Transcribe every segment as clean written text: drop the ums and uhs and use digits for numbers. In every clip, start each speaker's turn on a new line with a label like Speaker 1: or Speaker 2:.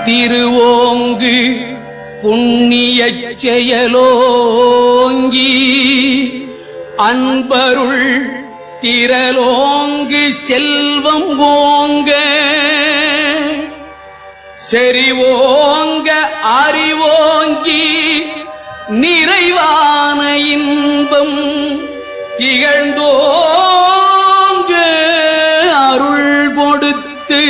Speaker 1: திருவோங்கு புண்ணியச் செயலோங்கி அன்பருள் திரலோங்கு செல்வம் ஓங்க செறிவோங்க அறிவோங்கி நிறைவான இன்பம் திகழ்ந்தோங்க அருள் கொடுத்து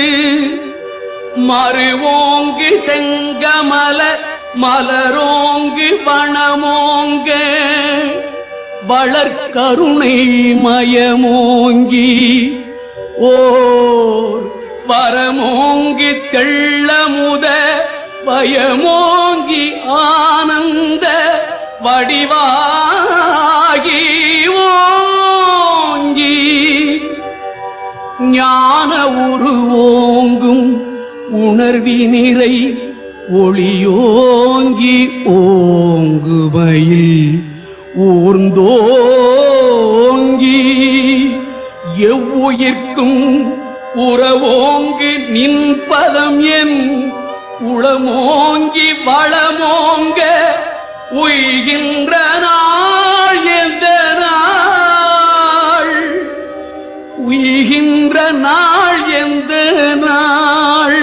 Speaker 1: மறுவோங்கு செங்கமல மலரோங்கு வனமோங்க வளர்கருணை மயமோங்கி ஓர் வரமோங்கி தெள்ளமுத பயமோங்கி ஆனந்த வடிவாகி ஓங்கி ஞான உருவோங்கும் உணர்வினிறை ஒளியோங்கி ஓங்குமையில் ஊர்ந்தோங்கி எவ்வுயிர்க்கும் உறவோங்கு நின்பதம் என் உளமோங்கி வளமோங்க உய்கின்ற நாள் எந்த நாள் உய்கின்ற நாள் எந்த நாள்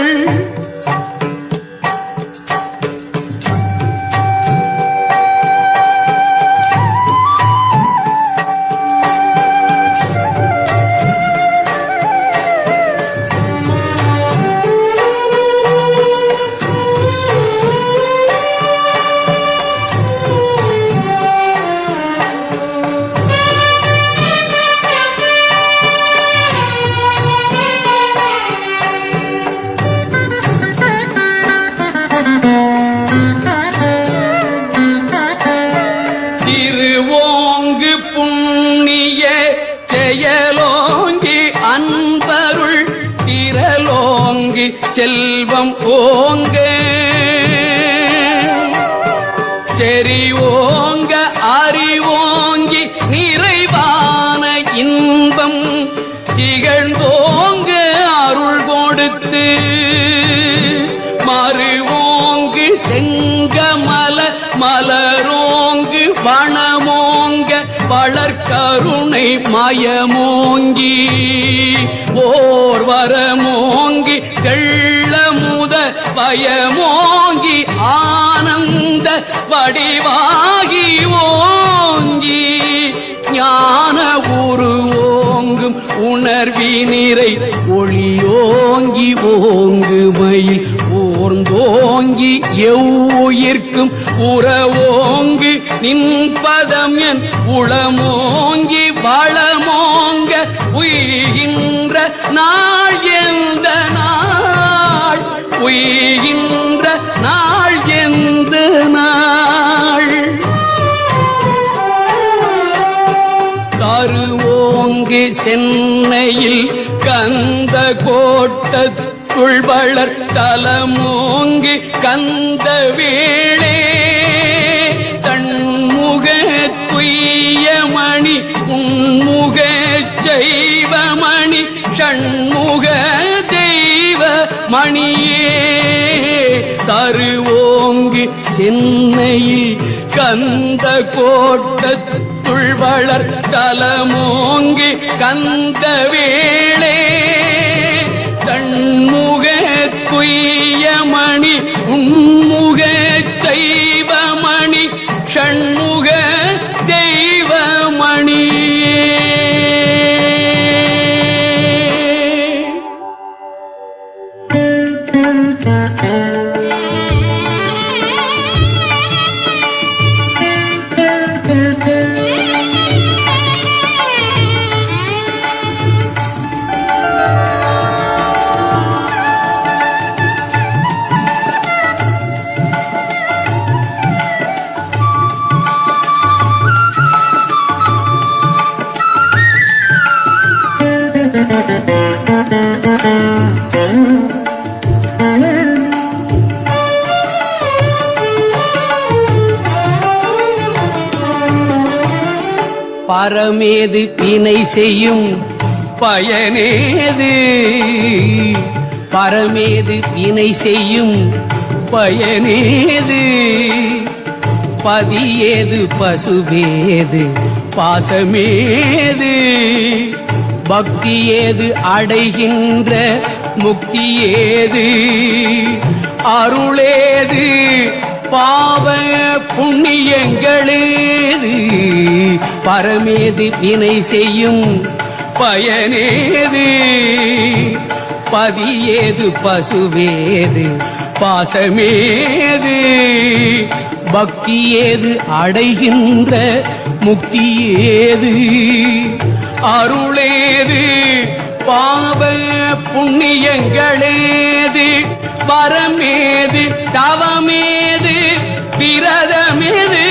Speaker 1: திருவோங்கு புண்ணிய செயலோங்கி அன்பருள் திரலோங்கி செல்வம் ஓங்க செறிவோங்க அறிவோங்கி நிறைவான இன்பம் திகழ்ந்தோங்க அருள் கொடுத்து மறுவோங்கு செங்கமல மலரோங்கு வனமோங்க வளர்கருணை மயமோங்கி ஓர் வரமோங்கி தெள்ளமுத பயமோங்கி ஆனந்த வடிவாகி ஓங்கி ஞான உருவோங்கும் உணர்வினிறை ஒளியோங்கி ஓங்குமையில் ஓர்ந்தோங்கி எவ்வுயிர்க்கும் உறவோங்கு நின்பதம் என் உளமோங்கி வளமோங்க உய்கின்ற நாள் எந்த நாள் உய்கின்ற நாள் எந்த நாள் தருவோங்கு சென்னையில் கந்த கோட்டத்துள் வளர் தலமோங்கு கந்த வேளே தன்முக துய்யமணி உன்முக செய்வமணி ஷண்முக தெய்வ மணியே தருவோங்கு சென்னையில் கந்த கோட்டத்துள் வளர் தலமோங்கு கந்த வேளே தன்முக துய்யமணி உன்முக செய்வமணி ஷண்முக தெய்வமணியே பரமேது வினை செய்யும் பயனேது? பரமேது வினை செய்யும் பயனேது? பதியேது பசுவேது பாசமேது? பக்தியேது அடைகின்ற முக்தியேது? அருளேது பாவ புண்ணியங்களேது? பரமேது வினை செய்யும் பயனேது? பதியேது பசுவேது பாசமேது? பக்தியேது அடைகின்ற முக்தியேது? அருளேது பாவ புண்ணியங்களேது? வரமேது தவமேது விரதமேது?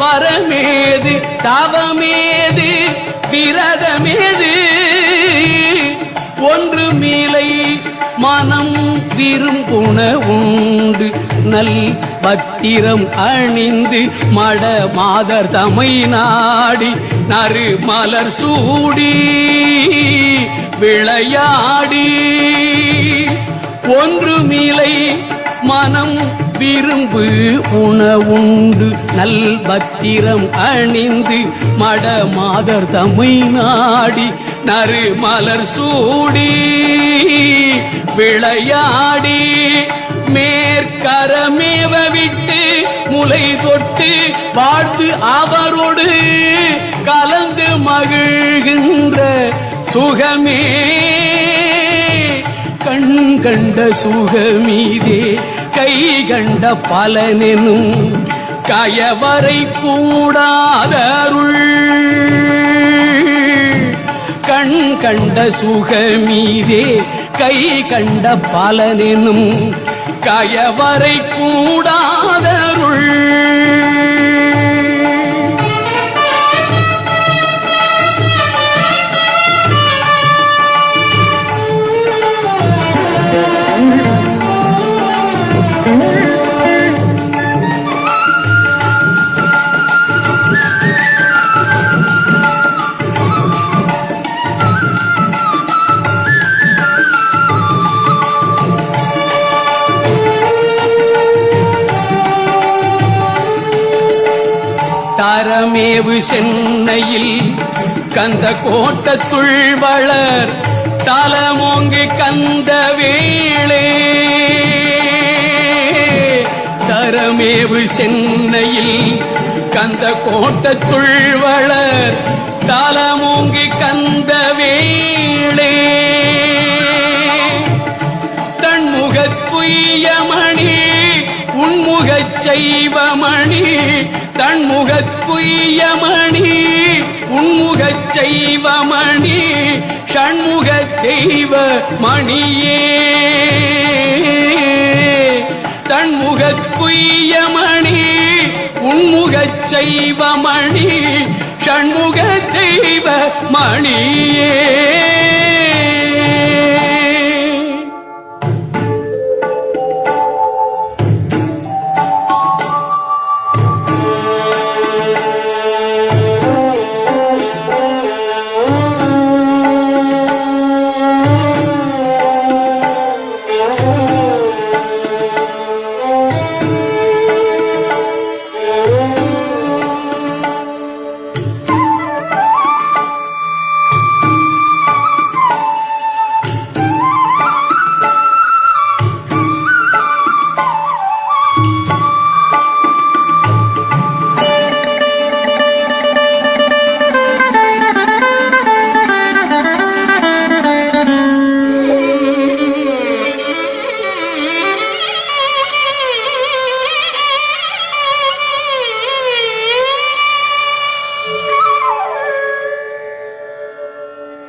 Speaker 1: வரமேது தவமேது விரதமேது? ஒன்று மீலை மனம் விரும்புண உண்டு நல் பத்திரம் அணிந்து மட மாதர் தமை நாடி நறு மலர் சூடி விளையாடி. ஒன்று மீலை மனம் விரும்பு உணவுண்டு நல் பத்திரம் அணிந்து மட மாதர் தமை நாடி நறு மலர் சூடி விளையாடி. மேற்கரமேவ விட்டு முலை தொட்டு வாழ்த்து அவரோடு கலந்து மகிழ்கின்ற சுகமே கண் கண்ட சுகமீதே கை கண்ட பலனெனும் கயவரை கூடாதருள். கண் கண்ட சுகமீதே கை கண்ட பலனெனும் கயவரை கூடாதருள். தரமேவு சென்னையில் கந்த கோட்டத்துள் வளர் தலமோங்கி கந்த வேளே. தரமேவு சென்னையில் கந்த கோட்டத்துள் வளர் தலமோங்கி கந்த வேளே. தன்முகத்துய்யமணி உன்முகச் செய்வமணி. தன்முகத்துய்யமணி உன்முகச் செய்வமணி ஷண்முக தெய்வ மணியே. தன்முகத்துய்யமணி உன்முகச் செய்வமணி ஷண்முக தெய்வ மணியே.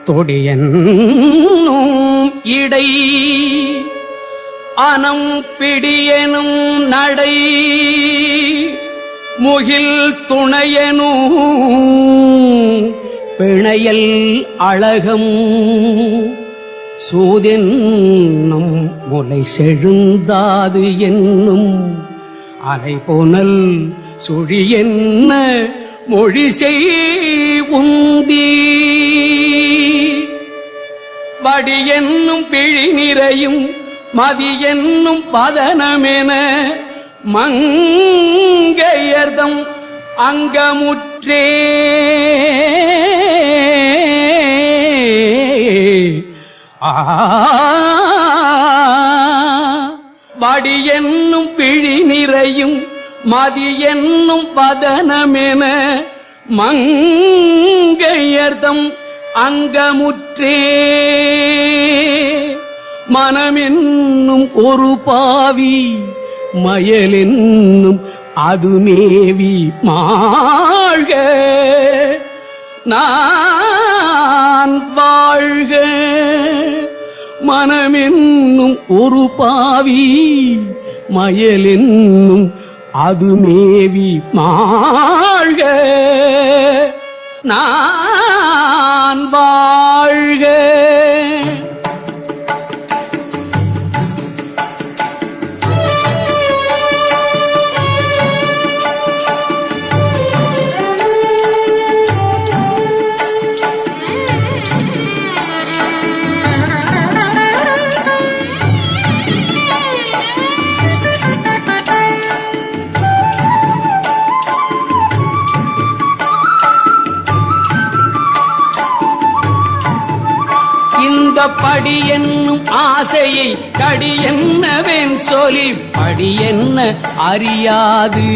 Speaker 1: தொடியனும் இடை அனம் பிடியனும் நடை முகில் துணையனும் பிணையல் அழகம் சூதென்னும் முலை செழுந்தாது என்னும் அலைபோனல் சுழி என்ன மொழி செய்வுந்தி வடி என்னும் பிழி நிறையும் மதி என்னும் பதனமென மங்கையர்தம் அங்கமுற்றே வடி என்னும் பிழி நிறையும் மதி என்னும் பதனமென மங்கையர்தம் அங்கமுற்றே மனமென்னும் ஒரு பாவி மயலென்னும் அது மேவி மாழ்க நான் வாழ்க மனமென்னும் ஒரு பாவி மயலென்னும் அது மேவி மாழ்க நான் வாழ்க படி என்னும் ஆசையை கடி என்னவென் சொல்லி படி என்ன அறியாது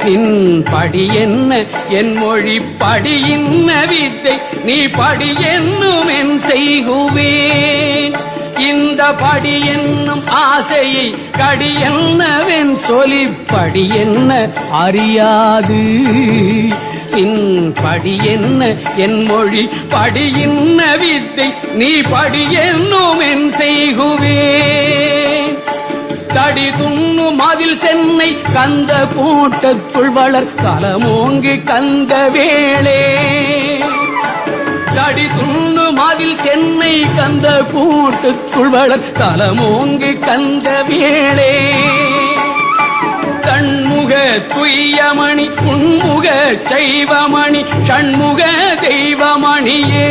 Speaker 1: நின் படி என்ன என் மொழி படி இன்ன வித்தை நீ படி என்னும் என் செய்குவேன் இந்த படி என்னும் ஆசையை கடி என்னவென் சொல்லி படி என்ன அறியாது நின் படி என்ன என் மொழி படி இன்ன வித்தை நீ படி என்னும் என் செய்குவேன் தடி துண்ணு மதில் சென்னை கந்த கூட்டத்துள் வளர் கலமோங்கு கந்த வேளே தடி துண்ணு மதில் சென்னை கந்த கூட்டத்துள் வளர் கலமோங்கு கந்த வேளே தன்முக துய்யமணி உன்முக சைவமணி ஷண்முக தெய்வமணியே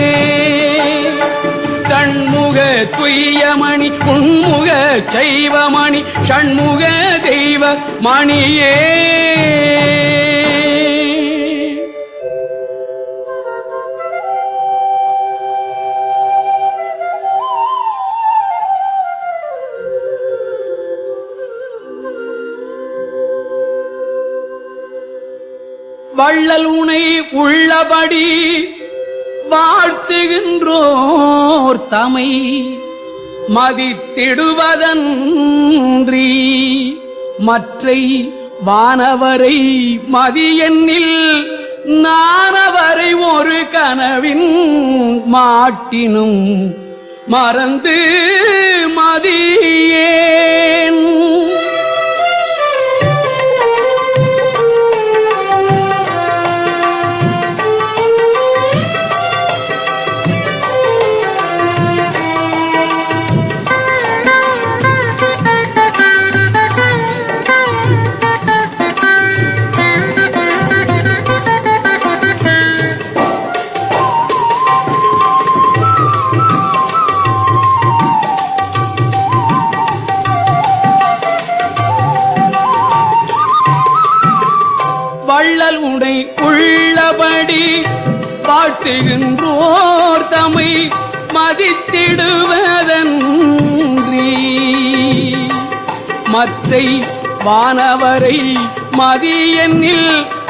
Speaker 1: தன்முக துய்யமணி உன்முக சைவமணி ஷண்முக தெய்வ மணியே வள்ளல் உனை உள்ளபடி வாழ்த்துகின்றோர் தமை மதித்திடுவதன்றி மற்றை வானவரை மதியெண்ணில் நானவரை ஒரு கனவின் மாட்டினும் மறந்து மதியேன் வள்ளல் உடை உள்ளபடி வாழ்த்துகின்றோர் தமை மதித்திடுவதன்றி மற்றை வானவரை மதியெண்ணில்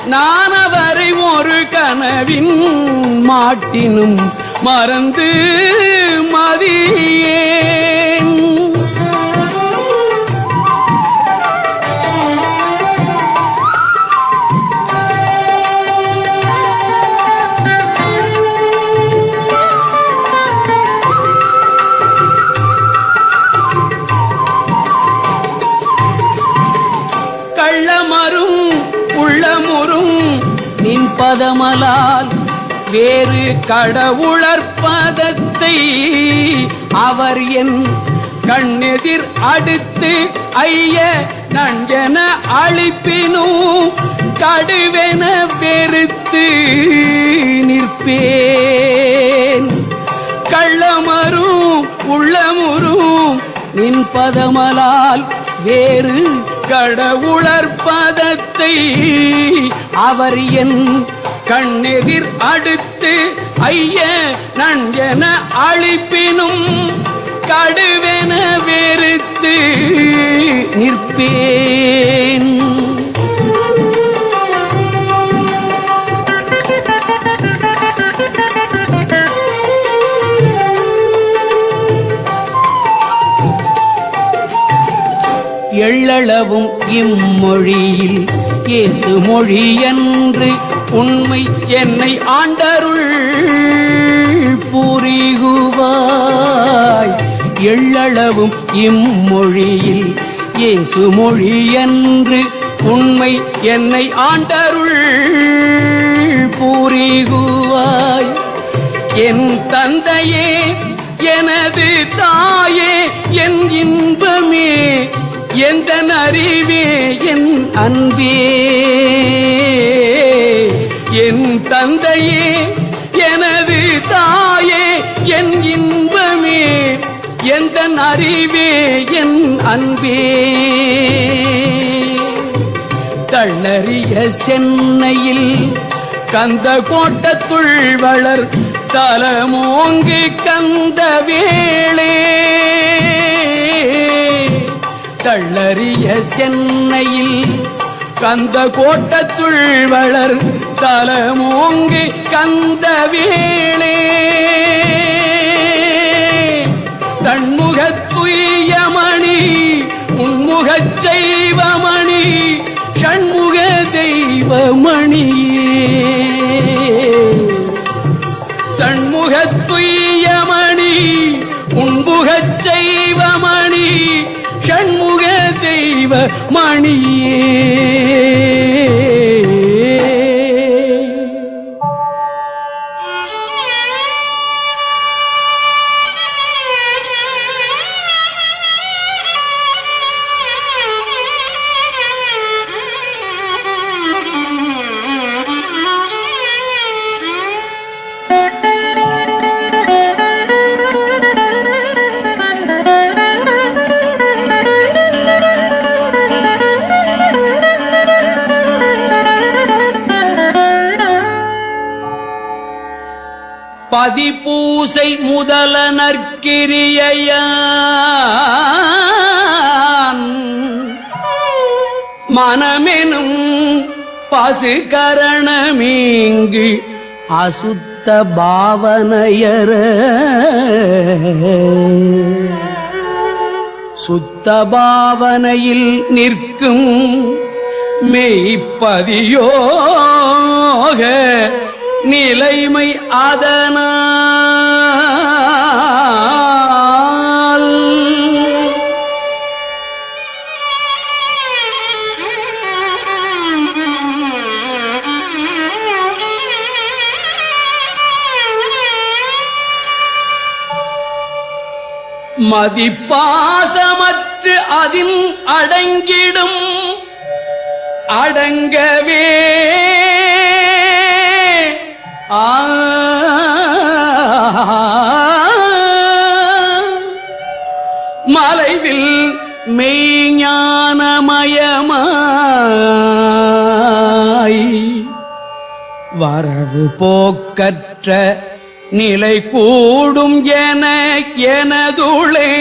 Speaker 1: நானவரை ஒரு கனவின் மாட்டினும் மறந்து மதியேன் கள்ளமரும் உள்ளமுறும் நின் பதமலால் வேறு கடவுளர் பதத்தை அவர் என் கண்ணெதிர் அடுத்து ஐய நஞ்சன அழிப்பினும் கடுவென வெறுத்து நிற்பேன். கள்ளமரும் உள்ளமுறும் நின் பதமலால் வேறு கடவுளர் பதத்தை அவர் என் கண்ணெதிர் அடுத்து ஐய நஞ்சன அழிப்பினும் கடுவென வெறுத்து நிற்பேன். எள்ளளவும் இம்மொழியில் இயேசு மொழி என்று உண்மை என்னை ஆண்டருள் புரிகுவாய். எள்ளளவும் இம்மொழியில் இயேசு மொழி என்று உண்மை என்னை ஆண்டருள் புரிகுவாய். என் தந்தையே எனது தாயே என் இன்பமே எந்த அறிவே என் அன்பே. என் தந்தையே எனது தாயே என் இன்பமே எந்த அறிவே என் அன்பே. தள்ளறிய சென்னையில் கந்த கோட்டத்துள் வளர் தலமோங்கி கந்த வேளே. தள்ளறிய சென்னையில் கந்த கோட்டத்துள் வளர் தலமோங்கி கந்த வேளே. தன்முகத்துயமணி உன்முகச் செய்வமணி ஷண்முக தெய்வமணியே. தன்முகத்துயமணி உன்முகச் செய்வமணி ஷண்முக தெய்வ மணியே. பதிபூசை முதல நற்கிரியையான் மனமெனும் பசுகரணமீங்கு அசுத்த பாவனையர சுத்த பாவனையில் நிற்கும் மெய்ப்பதியோக நிலைமை அதனால் மதிப்பாசமற்று அதின் அடங்கிடும் அடங்கவே மலைவில் மெய்ஞானமயமாய் வரவு போக்கற்ற நிலை கூடும் என எனதுளே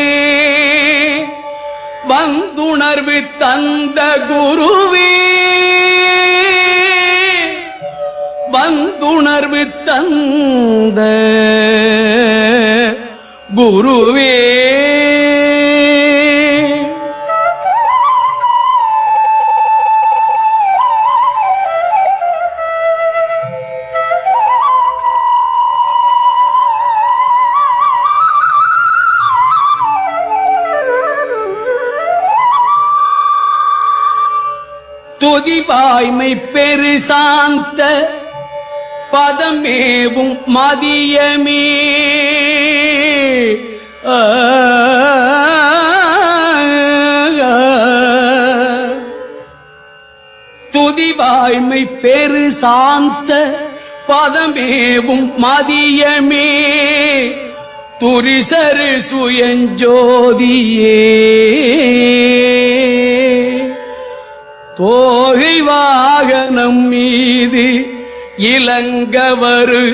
Speaker 1: வந்துணர்வு தந்த குருவே. வந்துணர்வு தந்த குருவே. துதிவாய்மை பெரு சாந்த பதமேவும் மதியமே துதிவாய்மை பெரு சாந்த பதமேவும் மதியமே துரிசரு சுயஞ்சோதியே தோகை வாகனம் மீது இளங்கவரு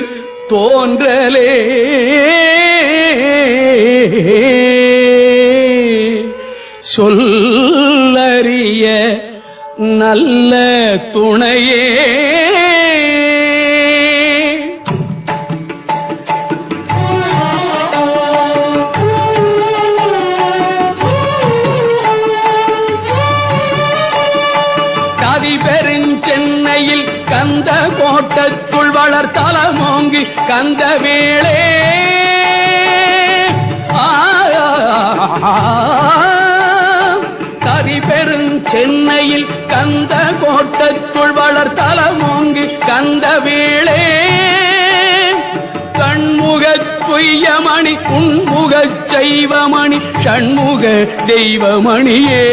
Speaker 1: தோன்றலே சொல்லறிய நல்ல துணையே சென்னையில் கந்த கோட்டத்துள் வளர்த்தலமோங்கி கந்த வேளே சென்னையில் கந்த கோட்டத்துள் வளர்த்தலமோங்கி கந்த வேளே கண்முகத் துய்யமணி உன்முகச் செய்வமணி ஷண்முக தெய்வமணியே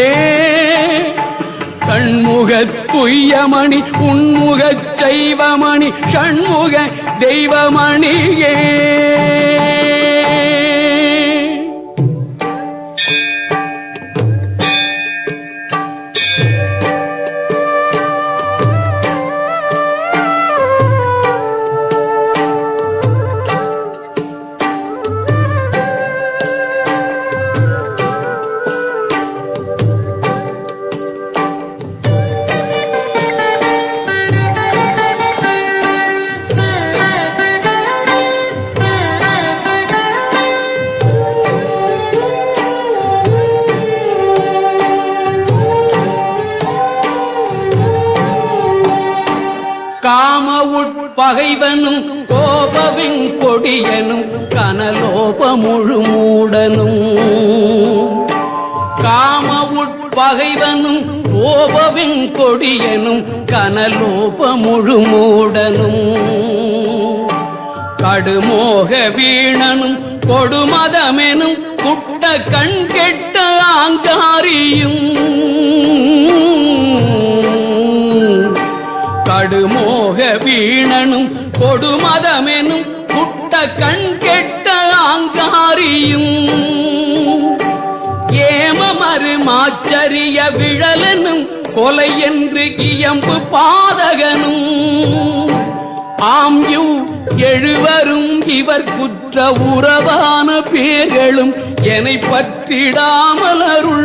Speaker 1: கண்முகத் துய்யமணி உன்முகச் செய்வமணி ஷண்முக தெய்வமணியே காம உட்பகைவனும் கோபவின் கொடியனும் கனலோப முழுமூடனும் காம உட்பகைவனும் கோபவின் கொடியனும் கனலோப முழுமூடனும் கடுமோக வீணனும் கொடுமதமெனும் குட்ட கண் கெட்ட ஆங்காரியும் கடுமோக வீணனும் கொடுமதமெனும் குட்ட கண் கெட்ட ஆங்காரியும் ஏமமறு மாச்சரிய விழலனும் கொலை என்று இயம்பு பாதகனும் ஆம்யூ எழுவரும் இவர் குற்ற உறவான பேர்களும் என்னை பற்றிடாமல் அருள்